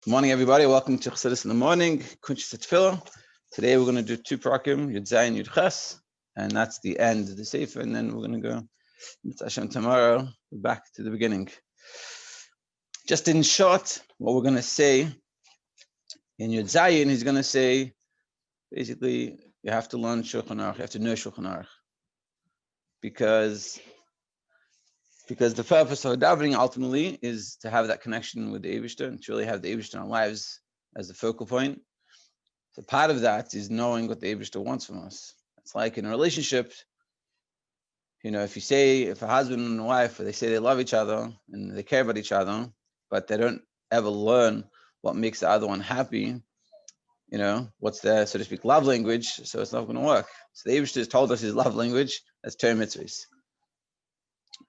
Good morning, everybody. Welcome to Chassidus in the morning. Kuntres HaTefila. Today we're going to do two prakim, Yud Zayin, Yud Ches, and that's the end of the Sefer. And then we're going to go, Mitzvah Hashem, tomorrow back to the beginning. Just in short, what we're going to say in Yud Zayin, he's going to say, basically, you have to learn Shulchan Aruch, you have to know Shulchan Aruch, because the purpose of davening ultimately is to have that connection with the Eibishter and to really have the Eibishter in our lives as the focal point. So part of that is knowing what the Eibishter wants from us. It's like in a relationship, if a husband and a wife, they say they love each other and they care about each other, but they don't ever learn what makes the other one happy, what's their, so to speak, love language, so it's not going to work. So the Eibishter has told us his love language, that's Torah mitzvahs.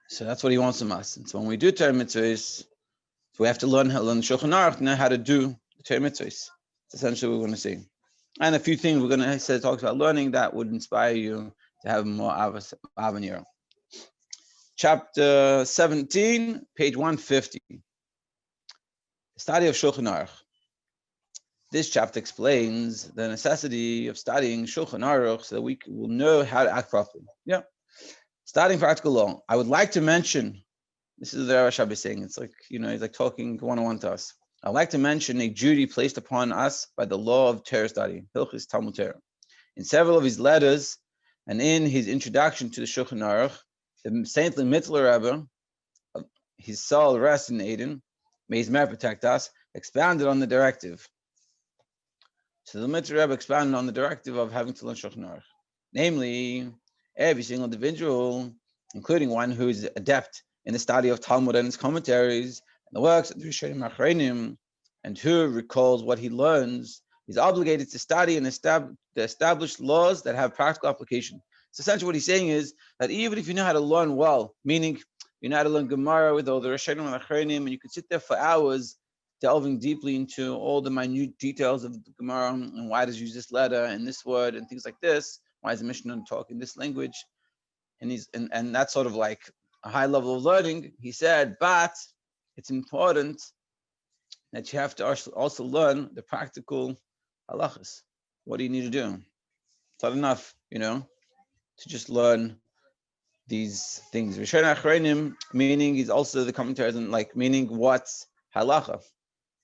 So that's what he wants from us. And so when we do Torah mitzvahs, we have to learn Shulchan Aruch, know how to do the Torah mitzvahs. That's essentially what we're going to see. And a few things we're going to say, talks about learning that would inspire you to have more avanir. Chapter 17, page 150. The study of Shulchan Aruch. This chapter explains the necessity of studying Shulchan Aruch so that we will know how to act properly. Yeah. Starting practical law, I would like to mention, this is the Rashab is saying, it's like, he's like talking one-on-one to us. I'd like to mention a duty placed upon us by the law of Torah study, Hilchis Talmud Torah. In several of his letters and in his introduction to the Shulchan Aruch, the saintly Mittler Rebbe, his soul rests in Eden, may his merit protect us, expounded on the directive. So the Mittler Rebbe expounded on the directive of having to learn Shulchan Aruch. Namely, every single individual, including one who is adept in the study of Talmud and its commentaries, and the works of the Rishonim Achronim, and who recalls what he learns, is obligated to study and establish laws that have practical application. So essentially what he's saying is that even if you know how to learn well, meaning you know how to learn Gemara with all the Rishonim and Achronim, and you could sit there for hours delving deeply into all the minute details of the Gemara, and why does it use this letter and this word and things like this, why is the Mishnah talking this language? And that's sort of like a high level of learning. He said, but it's important that you have to also learn the practical halachas. What do you need to do? It's not enough, to just learn these things. Rishonim Achronim, meaning he's also the commentaries and like meaning what's halacha.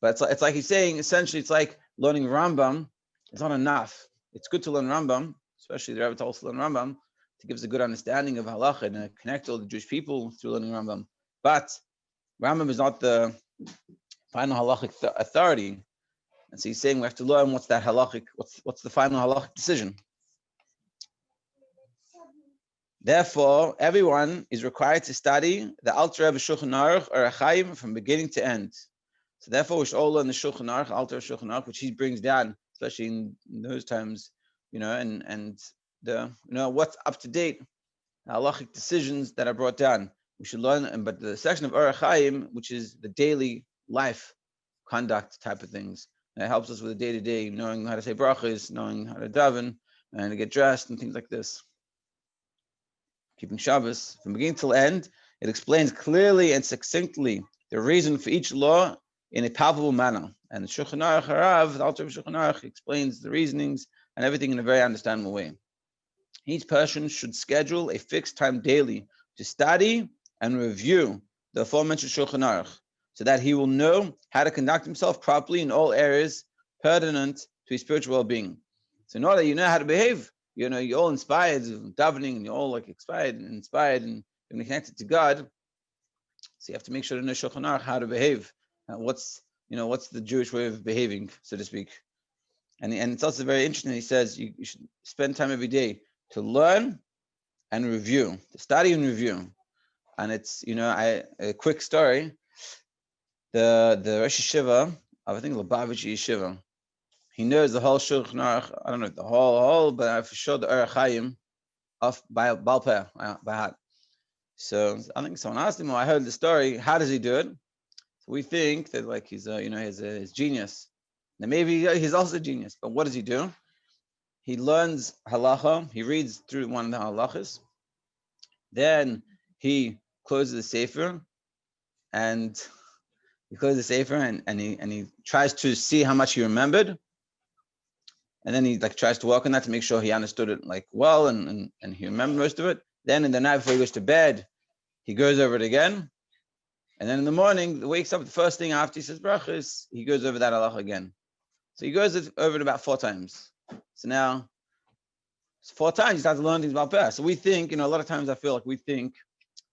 But it's like he's saying, essentially, it's like learning Rambam. It's not enough. It's good to learn Rambam, especially the Rebbe told us to learn Rambam, to give us a good understanding of halacha and connect all the Jewish people through learning Rambam. But Rambam is not the final halachic authority. And so he's saying we have to learn what's that halachic, what's the final halachic decision. Therefore, everyone is required to study the Alter Rebbe Shulchan Aruch or HaChaim from beginning to end. So therefore, we should all learn the Shulchan Aruch, Alter Shulchan Aruch, which he brings down, especially in those times, and the what's up to date, halachic decisions that are brought down. We should learn, but the section of Orach Chaim, which is the daily life conduct type of things, that helps us with the day-to-day, knowing how to say brachas, knowing how to daven, and to get dressed and things like this. Keeping Shabbos from beginning till end, it explains clearly and succinctly the reason for each law in a palpable manner. And the Shulchan Aruch Harav, the Alter Shulchan Aruch, explains the reasonings and everything in a very understandable way. Each person should schedule a fixed time daily to study and review the aforementioned Shulchan Aruch, so that he will know how to conduct himself properly in all areas pertinent to his spiritual well-being. So now that you know how to behave, you're all inspired, davening, and you're all like inspired and connected to God. So you have to make sure to know Shulchan Aruch how to behave. What's the Jewish way of behaving, so to speak. And it's also very interesting. He says you should spend time every day to learn and review, to study and review. And it's, a quick story. The Rosh Yeshiva, I think Lubavitch Yeshiva, he knows the whole Shulchan Aruch, I don't know the whole, but for sure the Orach Chaim off by Baal Peh, by heart. So I think someone asked him, I heard the story, how does he do it? So we think that like he's his genius. Now maybe he's also a genius, but what does he do? He learns halacha, he reads through one of the halachas, then he closes the sefer, and He closes the sefer and he tries to see how much he remembered, and then he like tries to work on that to make sure he understood it like well and he remembered most of it. Then in the night before he goes to bed, he goes over it again, and then in the morning, he wakes up. The first thing after he says brachas, he goes over that halacha again. So he goes over it about 4 times. So now, 4 times he starts to learn things about prayer. So we think, a lot of times I feel like we think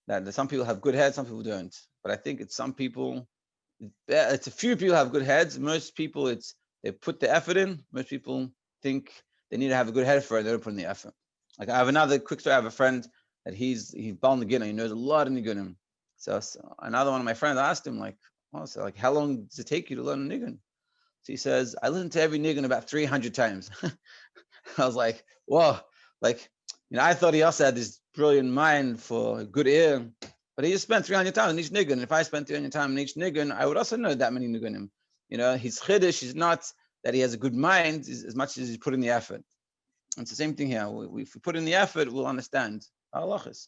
that some people have good heads, some people don't. But I think it's some people, it's a few people have good heads. Most people, they put the effort in. Most people think they need to have a good head for it. They don't put in the effort. Like I have another quick story. I have a friend that he's Bal Nigunim. He knows a lot of Nigunim. So another one of my friends asked him how long does it take you to learn a Nigun? So he says, I listen to every Nigun about 300 times. I was like, whoa, I thought he also had this brilliant mind for a good ear, but he just spent 300 times in each Nigun. If I spent 300 times in each Nigun, I would also know that many Nigunim. His Chiddush is not that he has a good mind as much as he's put in the effort. It's the same thing here. If we put in the effort, we'll understand our halachas.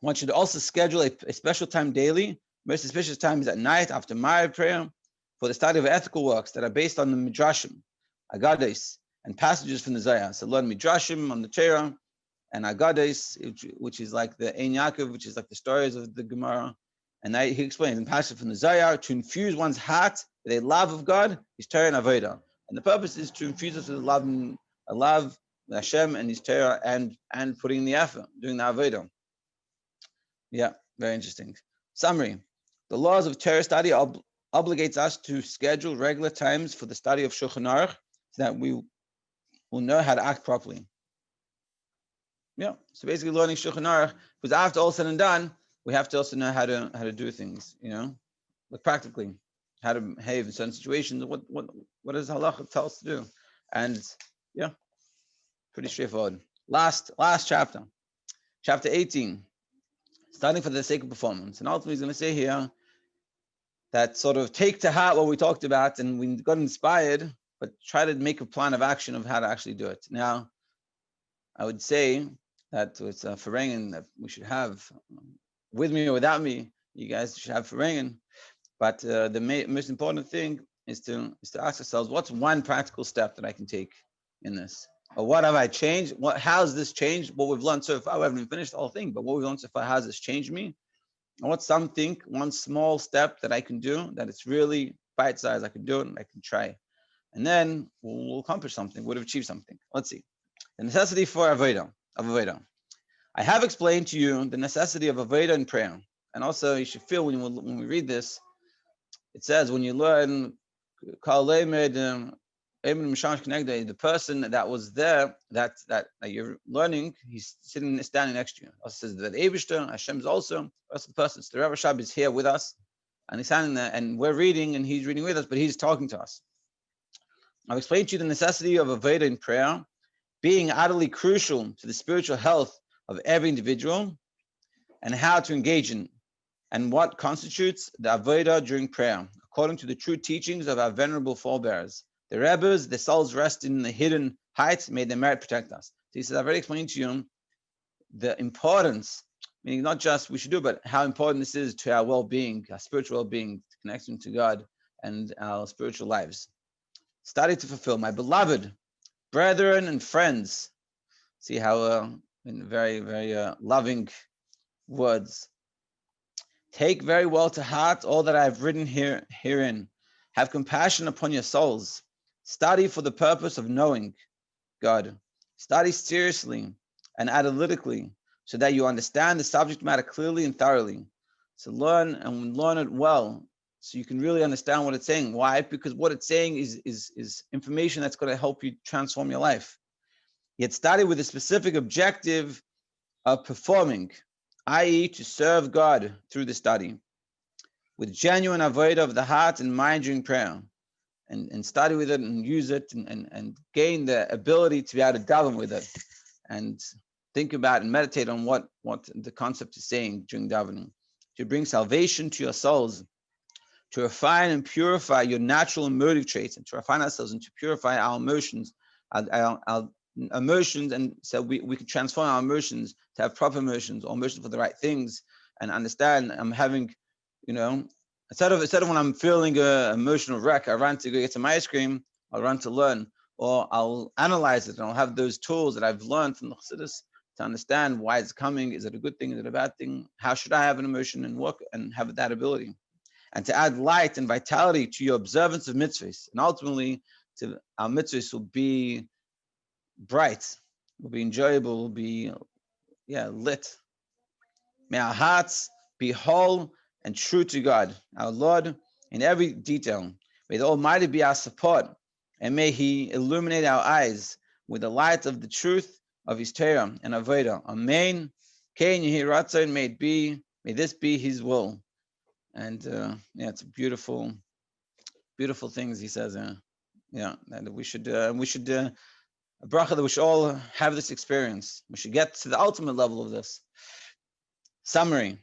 One should also schedule a special time daily. Most auspicious time is at night after Ma'ariv prayer for the study of ethical works that are based on the Midrashim, Agados, and passages from the Zohar. So learn Midrashim on the Torah and Agados, which is like the Ein Yaakov, which is like the stories of the Gemara. And he explains in passages from the Zohar to infuse one's heart with a love of God, His Torah and Avodah. And the purpose is to infuse us with a love Hashem and His Torah and putting in the effort, doing the Avodah. Yeah, very interesting. Summary. The laws of Torah study obligates us to schedule regular times for the study of Shulchan Aruch so that we will know how to act properly. Yeah, so basically learning Shulchan Aruch, because after all said and done, we have to also know how to do things, like practically, how to behave in certain situations. What does halacha tell us to do? And yeah, pretty straightforward. Last chapter, chapter 18, studying for the sake of performance. And ultimately he's going to say here that sort of take to heart what we talked about and we got inspired, but try to make a plan of action of how to actually do it. Now, I would say that it's a Ferengen that we should have with me or without me. You guys should have Ferengen. But the most important thing is to ask ourselves, what's one practical step that I can take in this? Or what have I changed? How has this changed? What we've learned so far, we haven't even finished the whole thing, but what we've learned so far, how has this changed me? And what's one small step that I can do that it's really bite-sized, I can do it and I can try. And then we'll accomplish something, we'll have achieved something. Let's see. The necessity for Avodah. I have explained to you the necessity of Avodah in prayer. And also you should feel when we read this, it says when you learn the person that was there, that you're learning, he's standing next to you. It also says that Eibishter, Hashem is also the person. So the Rashab is here with us, and he's standing there, and we're reading, and he's reading with us, but he's talking to us. I've explained to you the necessity of Avodah in prayer, being utterly crucial to the spiritual health of every individual, and how to engage in, and what constitutes the Avodah during prayer, according to the true teachings of our venerable forebears. The Rebbes, their souls rest in the hidden heights, may their merit protect us. So he says, I've already explained to you the importance, meaning not just we should do, but how important this is to our well-being, our spiritual well-being, connection to God and our spiritual lives. Study to fulfill. My beloved brethren and friends. See how in very, very loving words. Take very well to heart all that I have written herein. Have compassion upon your souls. Study for the purpose of knowing God. Study seriously and analytically so that you understand the subject matter clearly and thoroughly. So learn it well so you can really understand what it's saying. Why? Because what it's saying is information that's going to help you transform your life. Yet study with a specific objective of performing, i.e. to serve God through the study, with genuine avodah of the heart and mind during prayer, and study with it and use it and gain the ability to be able to daven with it and think about and meditate on what the concept is saying during davening, to bring salvation to your souls, to refine and purify your natural and motive traits, and to refine ourselves and to purify our emotions, our emotions, and so we can transform our emotions to have proper emotions or emotions for the right things, and understand I'm having, Instead of when I'm feeling an emotional wreck, I run to go get some ice cream. I'll run to learn, or I'll analyze it, and I'll have those tools that I've learned from the Chassidus to understand why it's coming. Is it a good thing? Is it a bad thing? How should I have an emotion and work and have that ability? And to add light and vitality to your observance of mitzvahs, and ultimately, to our mitzvahs will be bright, will be enjoyable, will be lit. May our hearts be whole and true to God, our Lord, in every detail. May the Almighty be our support, and may He illuminate our eyes with the light of the truth of His Torah and Avodah. Amen. Kain Yehi Ratzon, may it be, may this be His will. And it's beautiful, beautiful things He says. And we should a bracha that we should all have this experience. We should get to the ultimate level of this. Summary: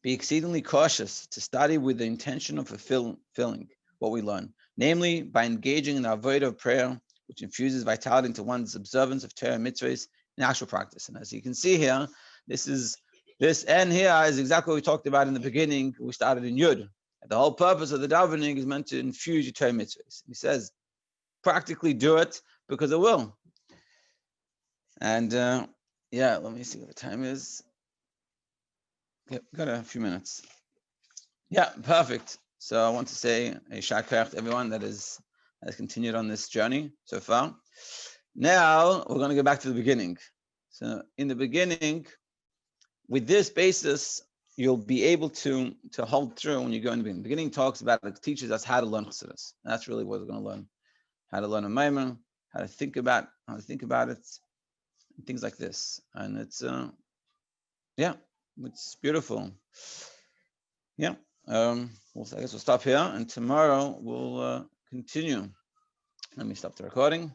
be exceedingly cautious to study with the intention of fulfilling what we learn, namely by engaging in the avodah of prayer, which infuses vitality into one's observance of Torah and mitzvahs in actual practice. And as you can see here, this end here is exactly what we talked about in the beginning. We started in Yud. The whole purpose of the davening is meant to infuse your Torah mitzvahs. He says, practically do it because it will. And let me see what the time is. Yep, got a few minutes. Yeah, perfect. So I want to say a shakrach to everyone that has continued on this journey so far. Now we're going to go back to the beginning. So in the beginning, with this basis, you'll be able to hold through when you go in the beginning. The beginning talks about, it teaches us how to learn Chassidus. That's really what we're going to learn. How to learn a Maimon, how to think about it, and things like this. And it's it's beautiful. Yeah. I guess we'll stop here, and tomorrow we'll continue. Let me stop the recording.